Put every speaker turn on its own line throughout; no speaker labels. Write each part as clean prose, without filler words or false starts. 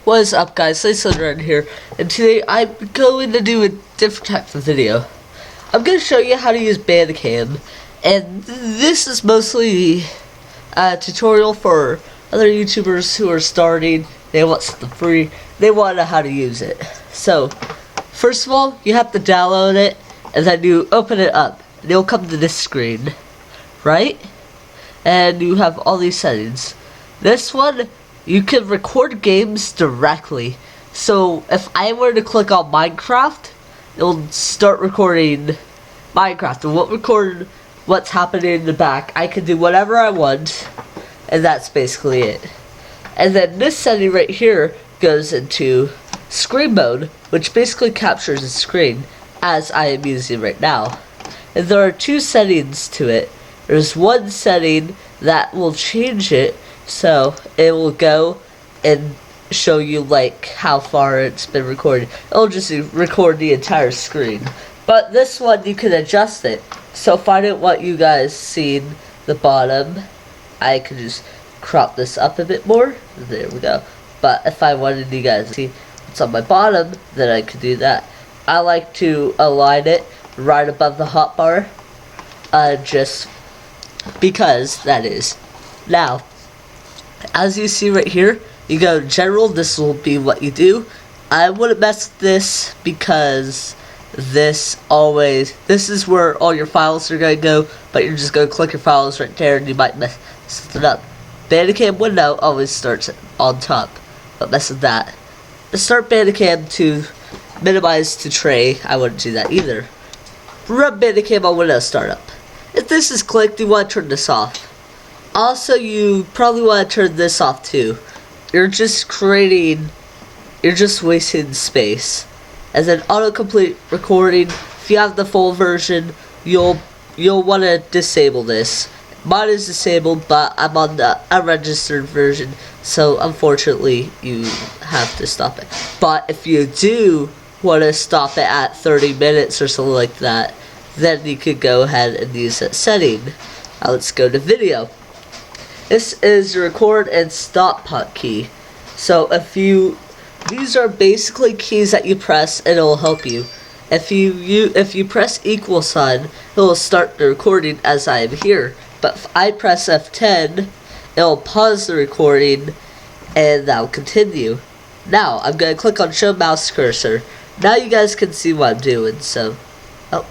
What is up, guys? Cya Slender here, and today I'm going to do a different type of video. I'm going to show you how to use bandicam, and this is mostly a tutorial for other YouTubers who are starting. They want something free. They want to know how to use it. So, first of all, you have to download it, and then you open it up, and it'll come to this screen, right? And you have all these settings. This one, you can record games directly. So if I were to click on Minecraft, it'll start recording Minecraft. It won't record what's happening in the back. I can do whatever I want, and that's basically it. And then this setting right here goes into screen mode, which basically captures the screen as I am using right now. And there are two settings to it. There's one setting that will change it, so it will go and show you like how far it's been recorded. It'll just record the entire screen. But this one you can adjust it. So if I didn't want you guys seeing the bottom, I could just crop this up a bit more. There we go. But if I wanted you guys to see what's on my bottom, then I could do that. I like to align it right above the hotbar, just because that is. Now, as you see right here, you go to general. This will be what you do. I wouldn't mess with this because this is where all your files are going to go, but you're just going to click your files right there and you might mess something up. Bandicam window always starts on top, but mess with that. Start bandicam to minimize to tray. I wouldn't do that either. Run bandicam on Windows startup. If this is clicked, you want to turn this off. Also, you probably want to turn this off too. You're just wasting space. And then autocomplete recording, if you have the full version, you'll want to disable this. Mine is disabled, but I'm on the unregistered version, so unfortunately you have to stop it. But if you do want to stop it at 30 minutes or something like that, then you could go ahead and use that setting. Now let's go to video. This is the record and stop hotkey. So these are basically keys that you press and it'll help you. If you press equal sign, it'll start the recording as I am here. But if I press F10, it'll pause the recording and that'll continue. Now I'm gonna click on show mouse cursor. Now you guys can see what I'm doing. So, oh,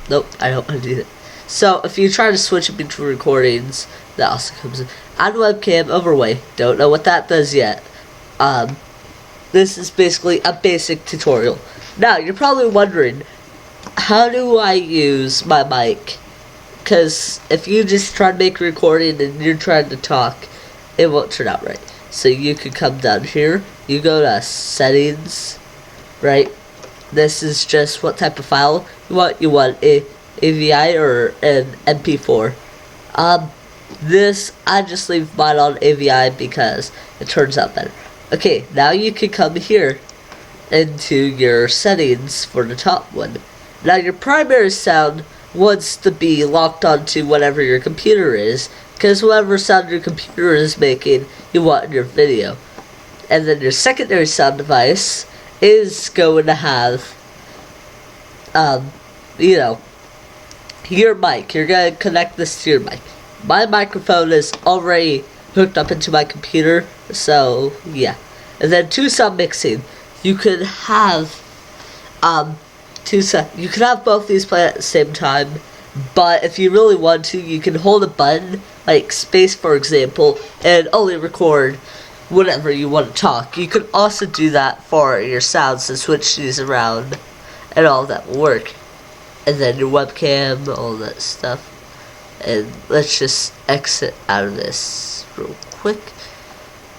nope, I don't want to do that. So if you try to switch it between recordings, that also comes in. Add webcam overlay. Don't know what that does yet. This is basically a basic tutorial. Now you're probably wondering, how do I use my mic? Because if you just try to make a recording and you're trying to talk, it won't turn out right. So you can come down here. You go to settings, right? This is just what type of file you want. You want a AVI or an MP4. This, I just leave mine on AVI because it turns out better. Okay, now you can come here into your settings for the top one. Now your primary sound wants to be locked onto whatever your computer is, because whatever sound your computer is making, you want in your video. And then your secondary sound device is going to have, your mic. You're going to connect this to your mic. My microphone is already hooked up into my computer, so yeah. And then two sound mixing. You could have you could have both these play at the same time, but if you really want to, you can hold a button like space, for example, and only record whenever you want to talk. You can also do that for your sounds and switch these around, and all that will work. And then your webcam, all that stuff. And let's just exit out of this real quick.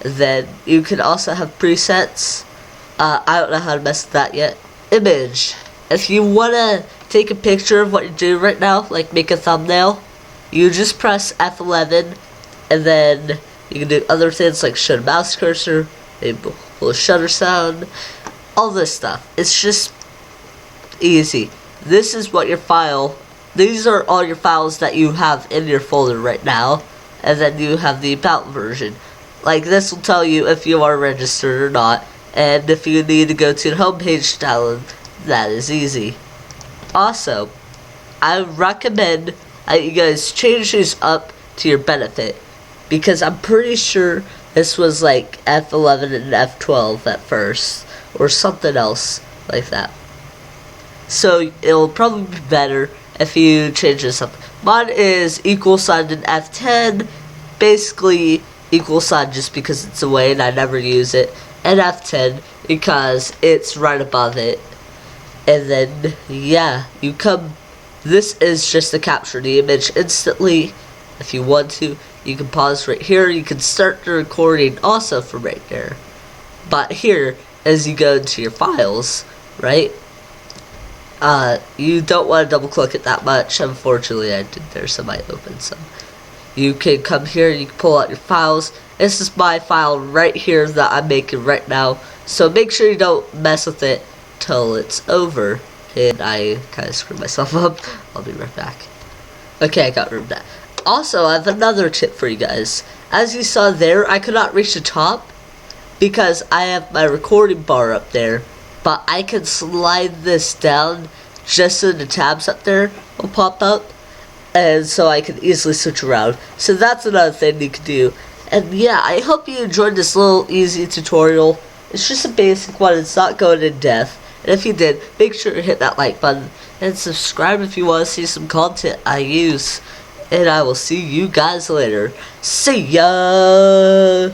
And then you can also have presets. I don't know how to mess with that yet. Image. If you want to take a picture of what you're doing right now, like make a thumbnail, you just press F11, and then you can do other things like show mouse cursor, maybe a shutter sound, all this stuff. It's just easy. This is what your file. These are all your files that you have in your folder right now, and then you have the about version. Like this will tell you if you are registered or not, And if you need to go to the homepage to download, that is easy. Also, I recommend that you guys change these up to your benefit, because I'm pretty sure this was like F11 and F12 at first, or something else like that. So it'll probably be better if you change this up. Mine is equal sign in F10, basically equal sign just because it's away and I never use it, and F10 because it's right above it. And then, yeah, this is just to capture the image instantly. If you want to, you can pause right here. You can start the recording also from right there. But here, as you go into your files, right, you don't want to double click it that much. Unfortunately, I did there, so I might open some. You can come here, you can pull out your files. This is my file right here that I'm making right now. So make sure you don't mess with it till it's over. And I kind of screwed myself up. I'll be right back. Okay, I got rid of that. Also, I have another tip for you guys. As you saw there, I could not reach the top because I have my recording bar up there. But I can slide this down just so the tabs up there will pop up. And so I can easily switch around. So that's another thing you can do. And yeah, I hope you enjoyed this little easy tutorial. It's just a basic one. It's not going in depth. And if you did, make sure to hit that like button. And subscribe if you want to see some content I use. And I will see you guys later. See ya!